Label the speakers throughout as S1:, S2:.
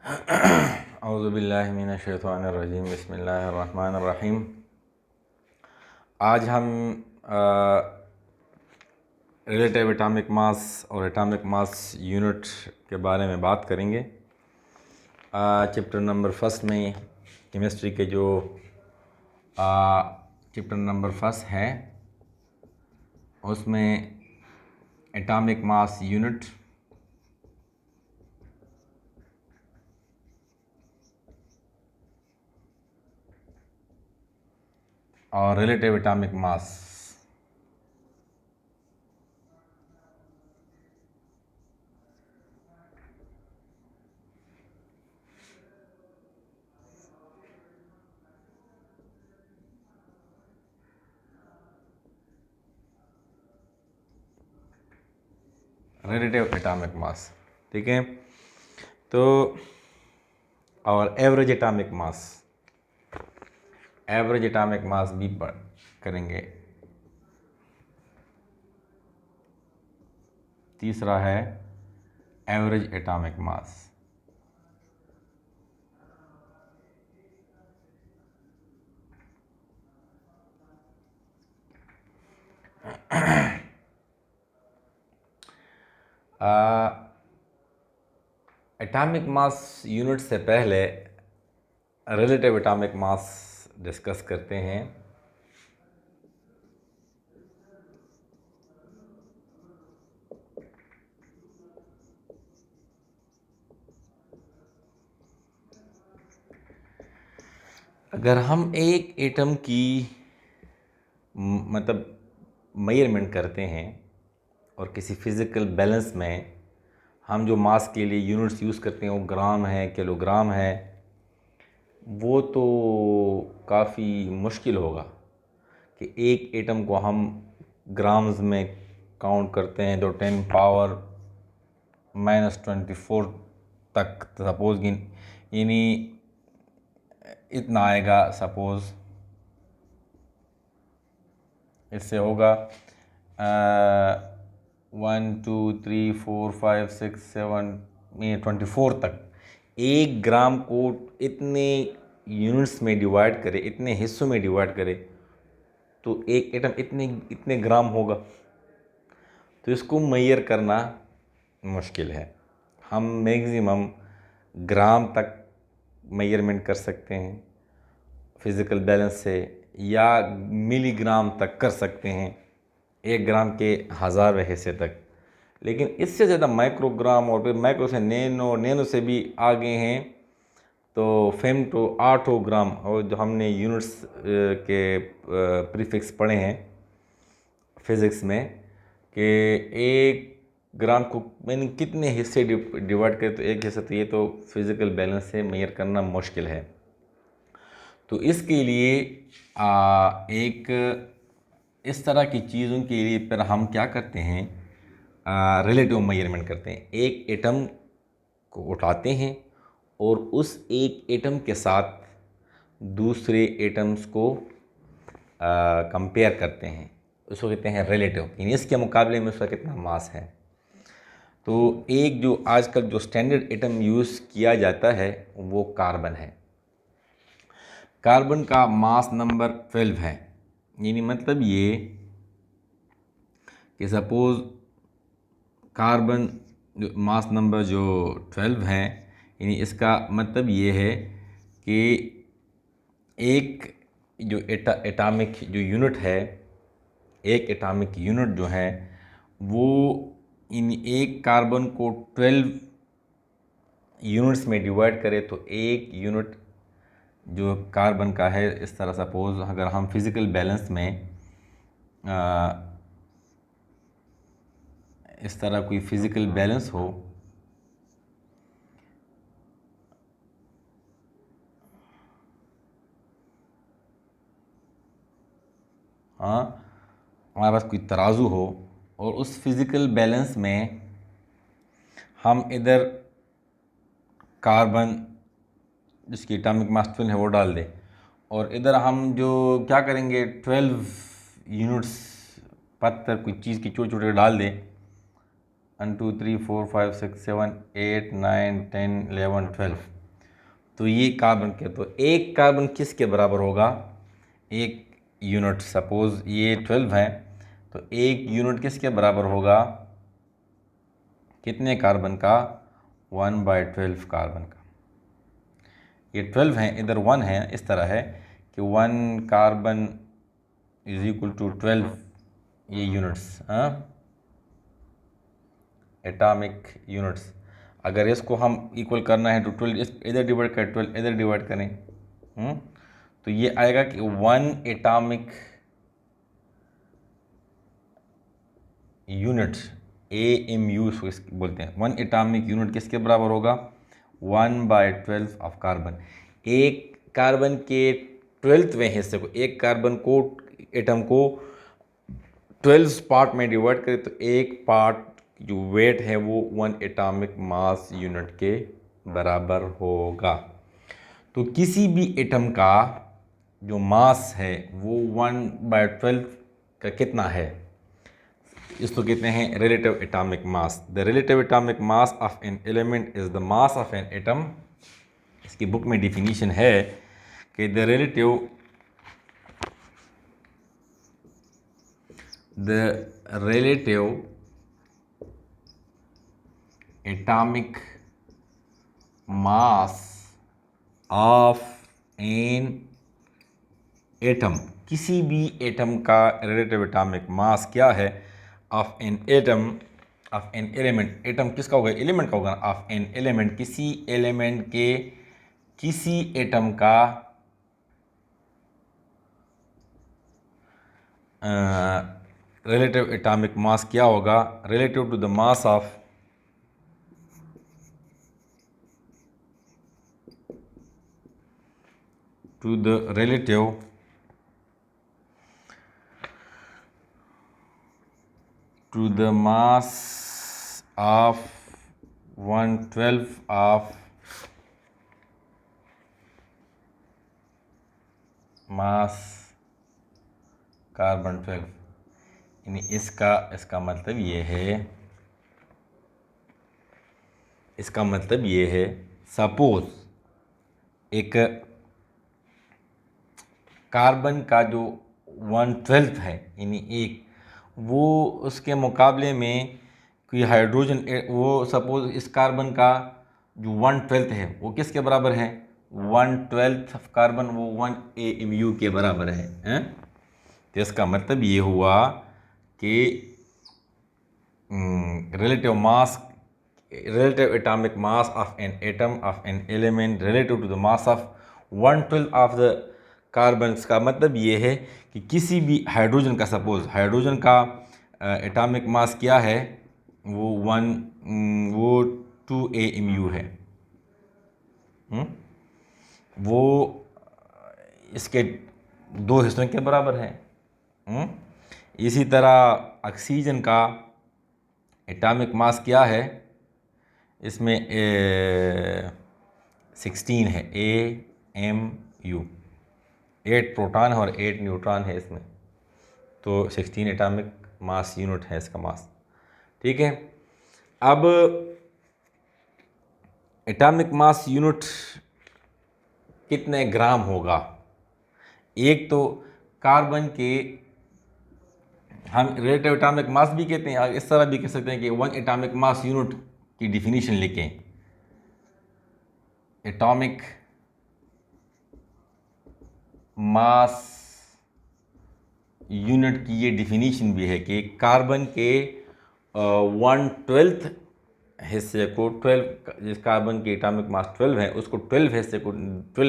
S1: औज़ुबिल्लाहि मिनश्शैतानिर्रजीम बिस्मिल्लाहिर्रहमानिर्रहीम। आज हम रिलेटिव एटॉमिक मास और एटॉमिक मास यूनिट के बारे में बात करेंगे। चैप्टर नंबर फर्स्ट में केमिस्ट्री के जो चैप्टर नंबर फर्स्ट है उसमें एटॉमिक मास यूनिट और रिलेटिव एटॉमिक मास रिलेटिव एटॉमिक मास, ठीक है। तो और एवरेज एटॉमिक मास भी करेंगे। तीसरा है average atomic mass. Atomic mass unit से पहले रिलेटिव एटॉमिक मास डिस्कस करते हैं। अगर हम एक एटम की मतलब मेजरमेंट करते हैं और किसी फिज़िकल बैलेंस में हम जो मास के लिए यूनिट्स यूज़ करते हैं वो ग्राम है, किलोग्राम है, वो तो काफ़ी मुश्किल होगा कि एक एटम को हम ग्राम्स में काउंट करते हैं तो 10 पावर -24 तक सपोज यानी इतना आएगा। सपोज़ इससे होगा 1 2 3 4 5 6 7 24 तक। एक ग्राम को इतने यूनिट्स में डिवाइड करे, इतने हिस्सों में डिवाइड करे तो एक एटम इतने ग्राम होगा। तो इसको मेजर करना मुश्किल है। हम मैक्सिमम ग्राम तक मेजरमेंट कर सकते हैं फिज़िकल बैलेंस से, या मिलीग्राम तक कर सकते हैं, 1 ग्राम के 1000वें हिस्से तक। लेकिन इससे ज़्यादा माइक्रोग्राम और फिर माइक्रो से नैनो, नैनो से भी आगे हैं तो फेमटो 8 ग्राम, और जो हमने यूनिट्स के प्रीफिक्स पढ़े हैं फिज़िक्स में कि 1 ग्राम को मैंने कितने हिस्से डिवाइड करे तो एक हिस्सा, तो ये तो फिज़िकल बैलेंस से मेजर करना मुश्किल है। तो इसके लिए एक इस तरह की चीज़ों के लिए फिर हम क्या करते हैं, रिलेटिव मेजरमेंट करते हैं। एक एटम को उठाते हैं और उस एक एटम के साथ दूसरे एटम्स को कंपेयर करते हैं, उसको कहते हैं रिलेटिव, यानी इसके मुकाबले में उसका कितना मास है। तो एक जो आजकल जो स्टैंडर्ड एटम यूज़ किया जाता है वो कार्बन है। कार्बन का मास नंबर 12 है, यानी मतलब ये कि सपोज़ कार्बन जो मास नंबर जो 12 है, यानी इसका मतलब ये है कि एक जो एटॉमिक जो यूनिट है, एक एटॉमिक यूनिट जो है वो इन एक कार्बन को 12 यूनिट्स में डिवाइड करे तो एक यूनिट जो कार्बन का है, इस तरह सपोज़ अगर हम फिज़िकल बैलेंस में इस तरह कोई फिज़िकल बैलेंस हो, हाँ, हमारे पास कोई तराजू हो और उस फिज़िकल बैलेंस में हम इधर कार्बन जिसकी एटॉमिक मास 12 है वो डाल दें, और इधर हम जो क्या करेंगे 12 यूनिट्स पत्थर कोई चीज़ की छोटे छोटे डाल दें, 1 2 3 4 5 6 7 8 9 10 11 12, तो ये कार्बन के, तो एक कार्बन किसके बराबर होगा? एक यूनिट, सपोज ये 12 है, तो एक यूनिट किसके बराबर होगा? कितने कार्बन का? 1/12 कार्बन का। ये 12 है, इधर 1 है, इस तरह है कि 1 कार्बन इज इक्वल टू 12 ये यूनिट्स, हाँ, एटॉमिक यूनिट्स। अगर इसको हम इक्वल करना है तो 12 इधर डिवाइड करें, 12 इधर डिवाइड करें, तो ये आएगा कि 1 एटॉमिक यूनिट, AMU बोलते हैं, 1 एटॉमिक यूनिट किसके बराबर होगा? 1/12 ऑफ कार्बन। एक कार्बन के 12वें हिस्से को, एक कार्बन को, एटम को 12 पार्ट में डिवाइड करें तो एक पार्ट जो वेट है वो 1 एटॉमिक मास यूनिट के बराबर होगा। तो किसी भी एटम का जो मास है वो 1/12 का कितना है? इसको कहते हैं relative atomic mass. The relative atomic mass of an element is the mass of an atom. इसकी बुक में डिफिनीशन है कि the relative atomic mass of an atom, किसी भी एटम का रिलेटिव एटॉमिक मास क्या है? Of an atom, of an element, atom किसका होगा? एलिमेंट का होगा। ऑफ एन एलिमेंट, किसी एलिमेंट के, किसी एटम का रिलेटिव एटॉमिक मास क्या होगा? Relative to the mass of to the relative to the mass of 1/12 of mass carbon 12। यानी इसका मतलब ये है, इसका मतलब ये है, सपोज एक कार्बन का जो 1/12 है, यानी एक, वो उसके मुकाबले में कोई हाइड्रोजन, वो सपोज इस कार्बन का जो 1/12 है वो किसके बराबर है? 1/12 ऑफ कार्बन वो 1 AMU के बराबर है, हैं? तो इसका मतलब ये हुआ कि relative atomic mass of an atom of an element relative to the mass of 1/12 of the carbons. का मतलब ये है कि किसी भी हाइड्रोजन का, सपोज हाइड्रोजन का एटॉमिक मास क्या है? वो 2 AMU है, वो इसके 2 हिस्सों के बराबर है। इसी तरह ऑक्सीजन का एटॉमिक मास क्या है? इसमें 16 है, AMU, 8 प्रोटॉन है और 8 न्यूट्रॉन है इसमें, तो 16 एटॉमिक मास यूनिट है इसका मास। ठीक है, अब एटॉमिक मास यूनिट कितने ग्राम होगा? एक तो कार्बन के हम रिलेटिव एटॉमिक मास भी कहते हैं, इस तरह भी कह सकते हैं कि 1 एटॉमिक मास यूनिट की डिफिनीशन लिखें। एटॉमिक मास यूनिट की ये डिफिनीशन भी है कि कार्बन के 1/12 हिस्से को 12, जिस कार्बन की एटॉमिक मास 12 है उसको 12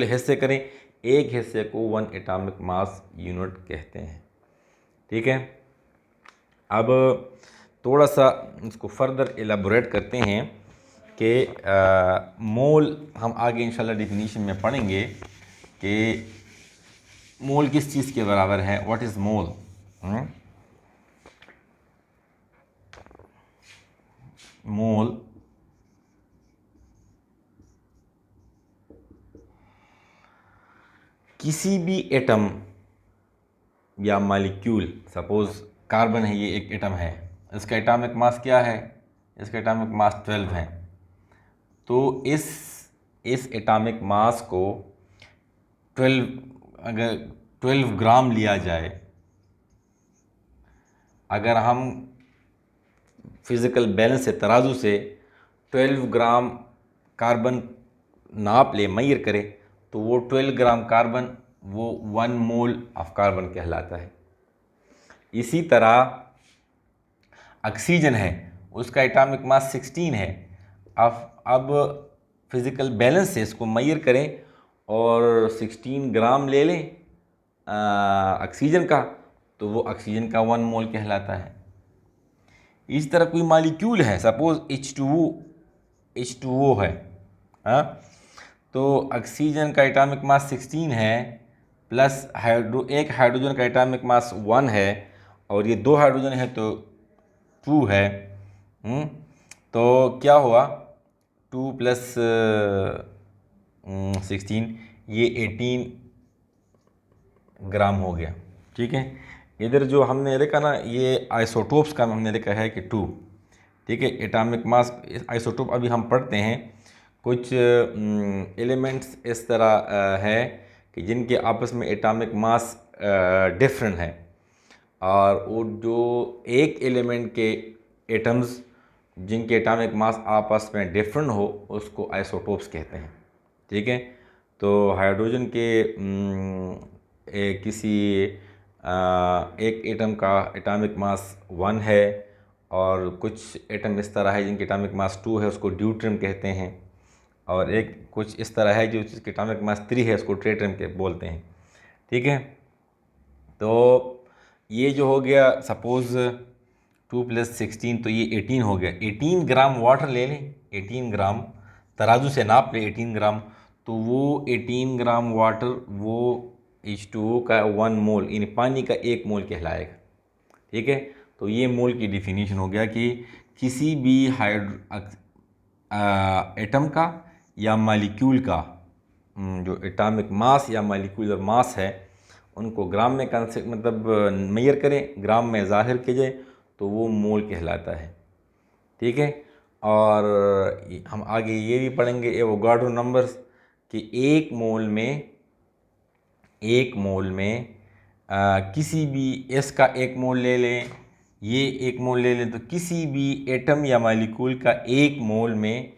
S1: हिस्से करें, एक हिस्से को 1 एटॉमिक मास यूनिट कहते हैं। ठीक है, अब थोड़ा सा इसको फर्दर एलाबोरेट करते हैं कि मोल, हम आगे इंशाल्लाह डिफिनीशन में पढ़ेंगे कि मोल किस चीज़ के बराबर है, व्हाट इज़ मोल। मोल किसी भी एटम या मालिक्यूल, सपोज कार्बन है, ये एक एटम है, इसका एटॉमिक मास क्या है? इसका एटॉमिक मास 12 है। तो इस इस एटॉमिक मास को 12, अगर 12 ग्राम लिया जाए, अगर हम फिज़िकल बैलेंस से, तराजू से 12 ग्राम कार्बन नाप ले, मैयर करें, तो वो 12 ग्राम कार्बन वो 1 मोल ऑफ कार्बन कहलाता है। इसी तरह ऑक्सीजन है, उसका एटॉमिक मास 16 है। अब फिज़िकल बैलेंस से इसको मैयर करें और 16 ग्राम ले लें ऑक्सीजन का, तो वो ऑक्सीजन का 1 मोल कहलाता है। इस तरह कोई मालिक्यूल है, सपोज H2O है, हाँ, तो ऑक्सीजन का एटॉमिक मास 16 है, प्लस एक हाइड्रोजन का एटॉमिक मास 1 है, और ये 2 हाइड्रोजन है तो 2 है। तो क्या हुआ, 2 प्लस 16, ये 18 ग्राम हो गया। ठीक है, इधर जो हमने लिखा ना, ये आइसोटोप्स का हमने लिखा है कि 2। ठीक है, एटॉमिक मास आइसोटोप अभी हम पढ़ते हैं। कुछ एलिमेंट्स इस तरह है कि जिनके आपस में एटॉमिक मास डिफरेंट है, और वो जो एक एलिमेंट के एटम्स जिनके एटॉमिक मास आपस में डिफरेंट हो, उसको आइसोटोप्स कहते हैं। ठीक है, तो हाइड्रोजन के किसी एक एटम का एटॉमिक मास 1 है, और कुछ एटम इस तरह है जिनके एटॉमिक मास 2 है, उसको ड्यूट्रियम कहते हैं, और एक कुछ इस तरह है जो जिसके एटॉमिक मास 3 है, उसको ट्रिटियम के बोलते हैं। ठीक है, तो ये जो हो गया, सपोज़ 2 प्लस 16, तो ये 18 हो गया। 18 ग्राम वाटर ले लें, 18 ग्राम तराजू से नाप लें 18 ग्राम, तो वो 18 ग्राम वाटर वो H2O का 1 मोल, यानी पानी का 1 मोल कहलाएगा। ठीक है, तो ये मोल की डिफिनीशन हो गया कि किसी भी एटम का या मालिक्यूल का जो एटॉमिक मास या मालिक्यूलर मास है, उनको ग्राम में मतलब मेजर करें, ग्राम में ज़ाहिर किया जाए, तो वो मोल कहलाता है। ठीक है, और हम आगे ये भी पढ़ेंगे एवोगाड्रो नंबर्स कि एक मोल में किसी भी इसका 1 मोल ले लें, ये 1 मोल ले लें, तो किसी भी एटम या मालिक्यूल का 1 मोल में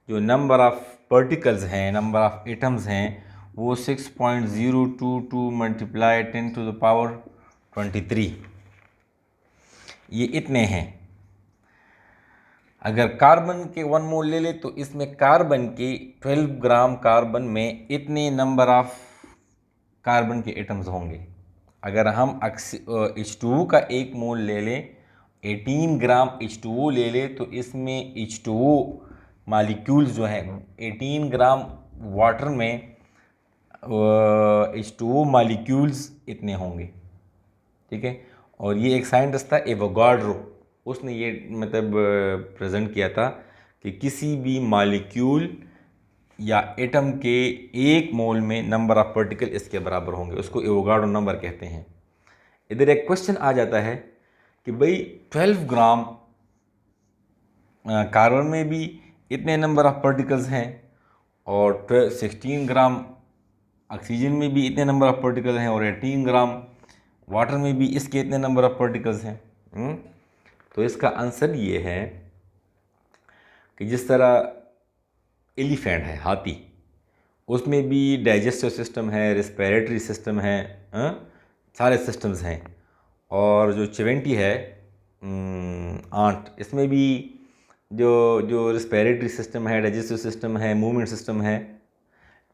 S1: जो नंबर ऑफ़ पार्टिकल्स हैं, नंबर ऑफ़ एटम्स हैं, वो 6.022 मल्टीप्लाई 10⁻23, ये इतने हैं। अगर कार्बन के 1 मोल ले ले, तो इसमें कार्बन के 12 ग्राम कार्बन में इतने नंबर ऑफ़ कार्बन के एटम्स होंगे। अगर हम H2O का 1 मोल ले लें, 18 ग्राम H2O ले लें, तो इसमें H2O मालिक्यूल्स जो हैं, 18 ग्राम वाटर में H2O मालिक्यूल्स इतने होंगे। ठीक है, और ये एक साइंटिस्ट था एवोगाड्रो, उसने ये मतलब प्रेजेंट किया था कि किसी भी मालिक्यूल या एटम के 1 मोल में नंबर ऑफ पार्टिकल इसके बराबर होंगे, उसको एवोगाड्रो नंबर कहते हैं। इधर एक क्वेश्चन आ जाता है कि भाई 12 ग्राम कार्बन में भी इतने नंबर ऑफ पार्टिकल्स हैं, और 16 ग्राम ऑक्सीजन में भी इतने नंबर ऑफ पार्टिकल हैं, और 18 ग्राम वाटर में भी इसके इतने नंबर ऑफ पार्टिकल्स हैं। तो इसका आंसर ये है कि जिस तरह एलिफेंट है, हाथी, उसमें भी डाइजेस्टिव सिस्टम है, रिस्पिरेटरी सिस्टम है, सारे सिस्टम्स हैं, और जो चिवेंटी है आंट, इसमें भी जो रिस्पिरेटरी सिस्टम है, डाइजेस्टिव सिस्टम है, मूवमेंट सिस्टम है,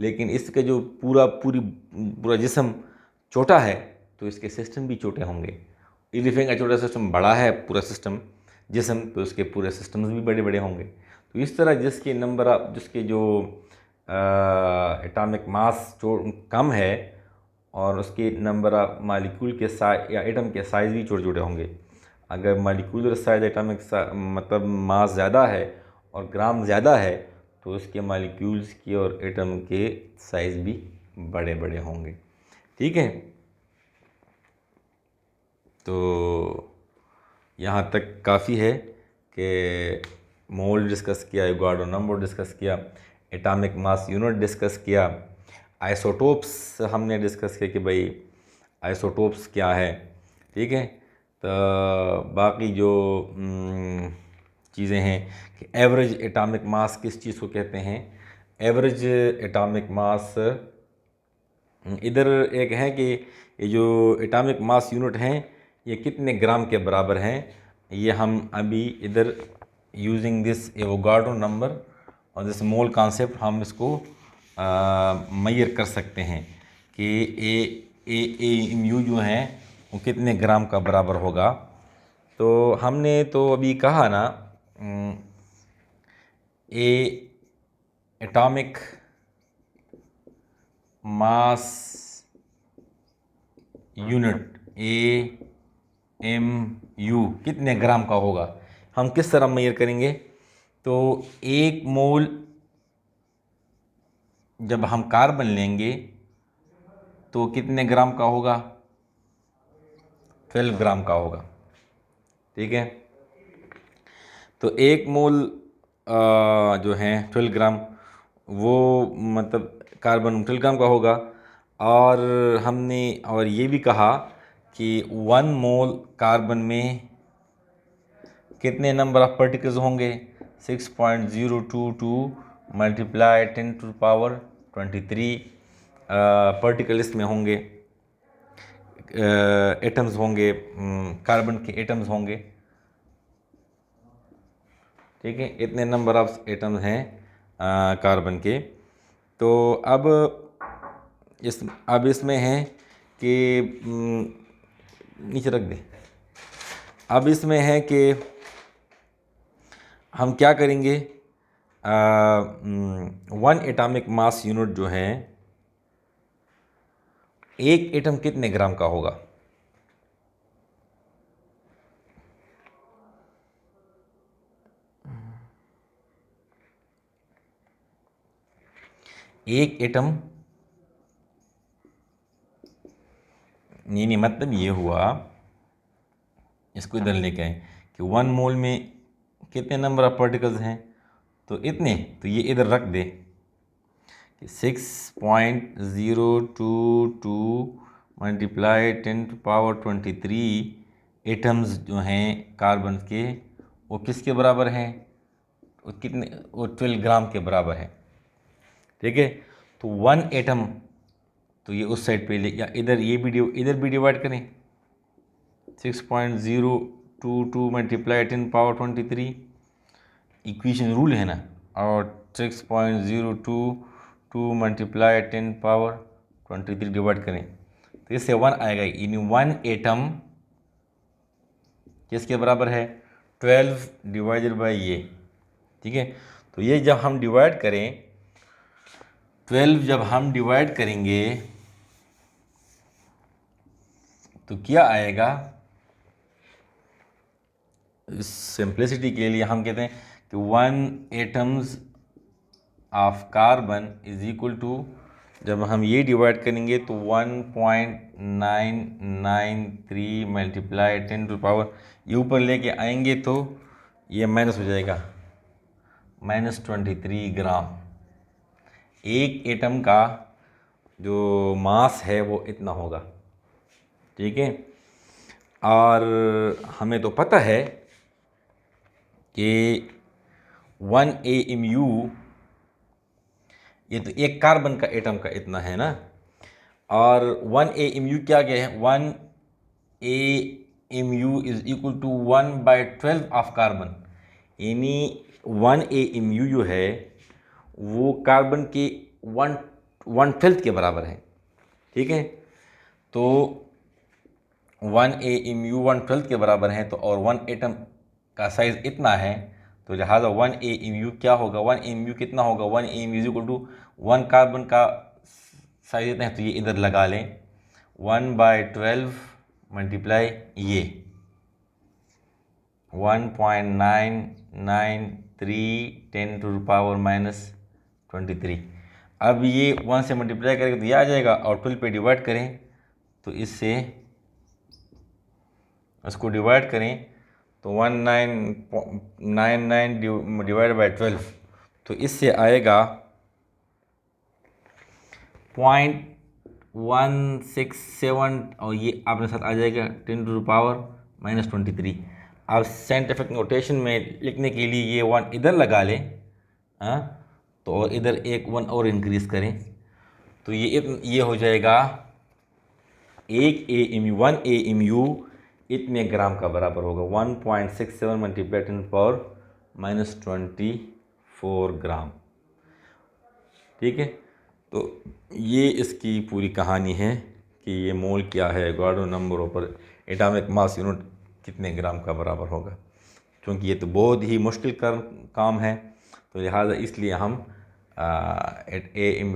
S1: लेकिन इसका जो पूरा जिस्म छोटा है, तो इसके सिस्टम भी छोटे होंगे। एलिफेंट का छोटा सिस्टम बड़ा है, पूरा सिस्टम जिस्म, तो उसके पूरे सिस्टम्स भी बड़े बड़े होंगे। तो इस तरह जिसके जो एटॉमिक मास कम है, और उसके नंबर ऑफ मालिक्यूल के साइज या एटम के साइज़ भी छोटे छोटे होंगे। अगर मालिक्यूलर साइज एटॉमिक मतलब मास ज़्यादा है और ग्राम ज़्यादा है, तो उसके मालिक्यूल्स की और एटम के साइज़ भी बड़े बड़े होंगे। ठीक है, तो यहाँ तक काफ़ी है कि मोल डिस्कस किया, एवोगाड्रो नंबर डिस्कस किया। एटॉमिक मास यूनिट डिस्कस किया, आइसोटोप्स हमने डिस्कस किया कि भाई आइसोटोप्स क्या है, ठीक है। तो बाकी जो चीज़ें हैं कि एवरेज एटॉमिक मास किस चीज़ को कहते हैं, एवरेज एटॉमिक मास इधर एक है कि ये जो एटॉमिक मास यूनिट हैं ये कितने ग्राम के बराबर हैं, ये हम अभी इधर यूजिंग दिस एवोगाड्रो नंबर और दिस मोल कॉन्सेप्ट हम इसको मेजर कर सकते हैं कि ए म्यू जो हैं वो कितने ग्राम का बराबर होगा। तो हमने तो अभी कहा ना a atomic mass unit A M U कितने ग्राम का होगा, हम किस तरह मेजर करेंगे। तो एक मोल जब हम कार्बन लेंगे तो कितने ग्राम का होगा, 12 ग्राम का होगा, ठीक है। तो एक मोल जो है 12 ग्राम, वो मतलब कार्बन 12 ग्राम का होगा। और हमने और ये भी कहा कि 1 मोल कार्बन में कितने नंबर ऑफ पार्टिकल्स होंगे, 6.022 मल्टीप्लाई 10⁻23 पार्टिकल इसमें होंगे, एटम्स होंगे, कार्बन के एटम्स होंगे, ठीक है। इतने नंबर ऑफ एटम्स हैं कार्बन के। तो अब इसमें है कि नीचे रख दे। अब इसमें है कि हम क्या करेंगे, 1 एटॉमिक मास यूनिट जो है, एक एटम कितने ग्राम का होगा। एक एटम नहीं मतलब ये हुआ, इसको इधर लेके आए कि 1 मोल में कितने नंबर ऑफ पार्टिकल्स हैं, तो इतने, तो ये इधर रख दे कि 6.022 मल्टीप्लाई 10⁻23 एटम्स जो हैं कार्बन के, वो किसके बराबर हैं, वो कितने, वो 12 ग्राम के बराबर है, ठीक है। तो 1 एटम, तो ये उस साइड पे ले, या इधर ये इधर भी डिवाइड करें, 6.022 मल्टीप्लाई 10⁻23 इक्वेशन रूल है ना, और 6.022 मल्टीप्लाई 10⁻23 डिवाइड करें तो इससे 1 आएगा, यानी 1 एटम किसके बराबर है, 12 डिवाइडेड बाय ये, ठीक है। तो ये जब हम डिवाइड करें, 12 जब हम डिवाइड करेंगे तो क्या आएगा, सिंप्लिसिटी के लिए हम कहते हैं कि 1 atoms of carbon is equal to, जब हम ये डिवाइड करेंगे तो 1.993 मल्टीप्लाई 10⁻, ये ऊपर लेके आएंगे तो ये माइनस हो जाएगा, -23 ग्राम। एक एटम का जो मास है वो इतना होगा, ठीक है। और हमें तो पता है कि 1 AMU, ये तो एक कार्बन का एटम का इतना है ना, और 1 AMU क्या है, 1 AMU is equal to 1/12 of carbon, यानी 1 AMU जो है वो कार्बन के 1/12 के बराबर है, ठीक है। तो 1 AMU 1/12 के बराबर है, तो और 1 एटम का साइज़ इतना है, तो लिहाजा 1 AMU क्या होगा, 1 AMU कितना होगा, 1 AMU इक्वल टू 1 कार्बन का साइज इतना है, तो ये इधर लगा लें 1/12 मल्टीप्लाई ये 1.993 10⁻23। अब ये 1 से मल्टीप्लाई करेंगे तो ये आ जाएगा, और 12 पे डिवाइड करें तो इससे इसको डिवाइड करें तो 1999 डिवाइड बाई 12, तो इससे आएगा 0.167 और ये आपके साथ आ जाएगा 10⁻⁻23। अब साइंटिफिक नोटेशन में लिखने के लिए ये 1 इधर लगा लें, हाँ, तो और इधर एक 1 और इंक्रीज करें, तो ये हो जाएगा 1 AMU इतने ग्राम का बराबर होगा। 1.67 मल्टीप्लाई 10⁻⁻24 ग्राम। ठीक है, तो ये इसकी पूरी कहानी है कि ये मोल क्या है, एवोगाड्रो नंबर पर एटॉमिक मास यूनिट कितने ग्राम का बराबर होगा। क्योंकि ये तो बहुत ही मुश्किल काम है, तो लिहाजा इसलिए हम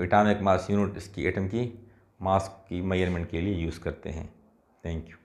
S1: एटॉमिक मास यूनिट इसकी एटम की मास की मेजरमेंट के लिए यूज़ करते हैं। Thank you.